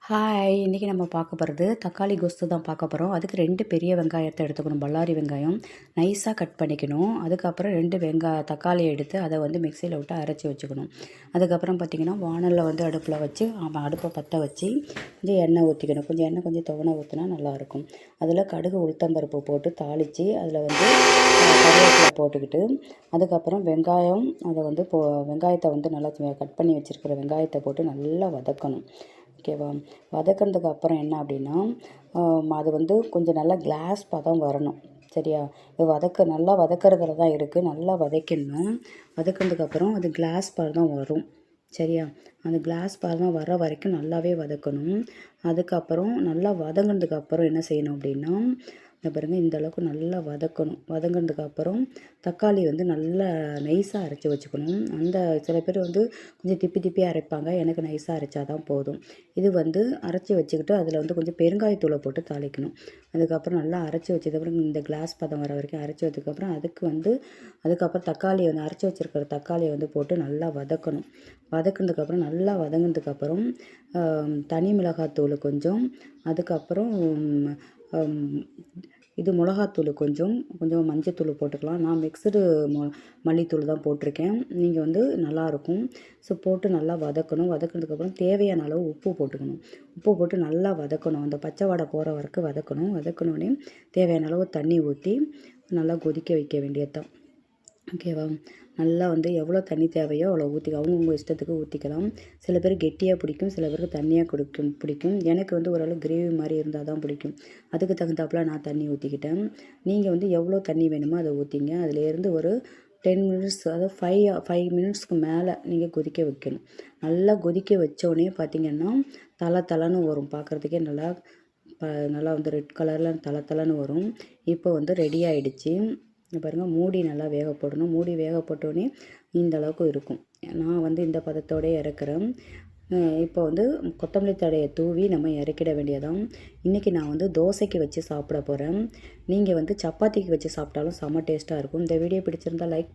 Hi! இன்றைக்கி நம்ம பார்க்க போகிறது தக்காளி கொஸ்து தான் பார்க்க போகிறோம். அதுக்கு 2 பெரிய வெங்காயத்தை எடுத்துக்கணும். பல்லாரி வெங்காயம் நைஸாக கட் பண்ணிக்கணும். அதுக்கப்புறம் 2 தக்காளியை எடுத்து அதை வந்து மிக்சியில் விட்டு அரைச்சி வச்சுக்கணும். அதுக்கப்புறம் பார்த்திங்கன்னா வானலில் வந்து அடுப்பில் வச்சு அடுப்பை பற்ற வச்சு கொஞ்சம் எண்ணெய் ஊற்றிக்கணும். கொஞ்சம் எண்ணெய் கொஞ்சம் துவன ஊற்றினா நல்லாயிருக்கும். அதில் கடுகு உளுத்தம்பருப்பு போட்டு தாளித்து அதில் வந்து கருவேப்பிலை போட்டுக்கிட்டு அதுக்கப்புறம் வெங்காயம் அதை வந்து வெங்காயத்தை வந்து நல்லா கட் பண்ணி வச்சுருக்கிற வெங்காயத்தை போட்டு நல்லா வதக்கணும். ஓகேவா? வதக்கினதுக்கு அப்புறம் என்ன அப்படின்னா அது வந்து கொஞ்சம் நல்லா கிளாஸ் பதம் வரணும். சரியா? இது நல்லா வதக்கிறதுல தான் இருக்குது. நல்லா வதக்கிடணும். வதக்கினதுக்கப்புறம் அது கிளாஸ் பதம் வரும். சரியா? அந்த கிளாஸ் பதம் வர வரைக்கும் நல்லாவே வதக்கணும். அதுக்கப்புறம் நல்லா வதங்கினதுக்கப்புறம் என்ன செய்யணும் அப்படின்னா பாருங்கள், இந்த அளவுக்கு நல்லா வதக்கணும். வதங்கினதுக்கப்புறம் தக்காளி வந்து நல்லா நைஸாக அரைச்சி வச்சுக்கணும். சில பேர் வந்து கொஞ்சம் திப்பியாக அரைப்பாங்க. எனக்கு நைஸாக அரைச்சா தான் போதும். இது வந்து அரைச்சி வச்சுக்கிட்டு அதில் வந்து கொஞ்சம் பெருங்காயத்தூளை போட்டு தாளிக்கணும். அதுக்கப்புறம் நல்லா அரைச்சி வச்சதுக்கப்புறம் இந்த கிளாஸ் பதம் வர வரைக்கும் அரைச்சி வச்சதுக்கப்புறம் அதுக்கப்புறம் தக்காளியை வந்து அரைச்சி வச்சுருக்கிற தக்காளியை வந்து போட்டு நல்லா வதக்கணும். வதக்கினதுக்கப்புறம் நல்லா வதங்கினதுக்கப்புறம் தனி மிளகாத்தூள் கொஞ்சம், அதுக்கப்புறம் இது மிளகாத்தூள் கொஞ்சம் மஞ்சத்தூள் போட்டுக்கலாம். நான் மிக்சடு மல்லித்தூள் தான் போட்டிருக்கேன். நீங்கள் வந்து நல்லாயிருக்கும். ஸோ போட்டு நல்லா வதக்கணும். வதக்கினதுக்கப்புறம் தேவையான அளவு உப்பு போட்டுக்கணும். உப்பு போட்டு நல்லா வதக்கணும். அந்த பச்சை வாடை போகிற வரைக்கும் வதக்கணும். வதக்கினோடனே தேவையான அளவு தண்ணி ஊற்றி நல்லா கொதிக்க வைக்க வேண்டியது தான். ஓகேவா? நல்லா வந்து எவ்வளோ தண்ணி தேவையோ அவ்வளோ அவங்கவுங்க இஷ்டத்துக்கு ஊற்றிக்கலாம். சில பேர் கெட்டியாக பிடிக்கும், சில பேருக்கு தண்ணியாக பிடிக்கும். எனக்கு வந்து ஓரளவு கிரேவி மாதிரி இருந்தால் தான் பிடிக்கும். அதுக்கு தகுந்தாப்புல நான் தண்ணி ஊற்றிக்கிட்டேன். நீங்கள் வந்து எவ்வளோ தண்ணி வேணுமோ அதை ஊற்றிங்க. அதிலேருந்து ஒரு 10 மினிட்ஸ், அதாவது 5 மினிட்ஸ்க்கு மேலே நீங்கள் கொதிக்க வைக்கணும். நல்லா கொதிக்க வச்சோடனே பார்த்திங்கன்னா தளன்னு வரும். பார்க்குறதுக்கே நல்லா வந்து ரெட் கலரில் தளன்னு வரும். இப்போ வந்து ரெடி ஆகிடுச்சு. பாருங்கள், மூடி நல்லா வேக போடணும். மூடி வேக போட்டோடனே இந்த அளவுக்கு இருக்கும். நான் வந்து இந்த பதத்தோடய இறக்குறேன். இப்போ வந்து கொத்தமல்லி தழையை தூவி நம்ம இறக்கிட வேண்டியதான். இன்றைக்கி நான் வந்து தோசைக்கு வச்சு சாப்பிட போகிறேன். நீங்கள் வந்து சப்பாத்திக்கு வச்சு சாப்பிட்டாலும் செம்ம டேஸ்ட்டாக இருக்கும். இந்த வீடியோ பிடிச்சிருந்தால் லைக்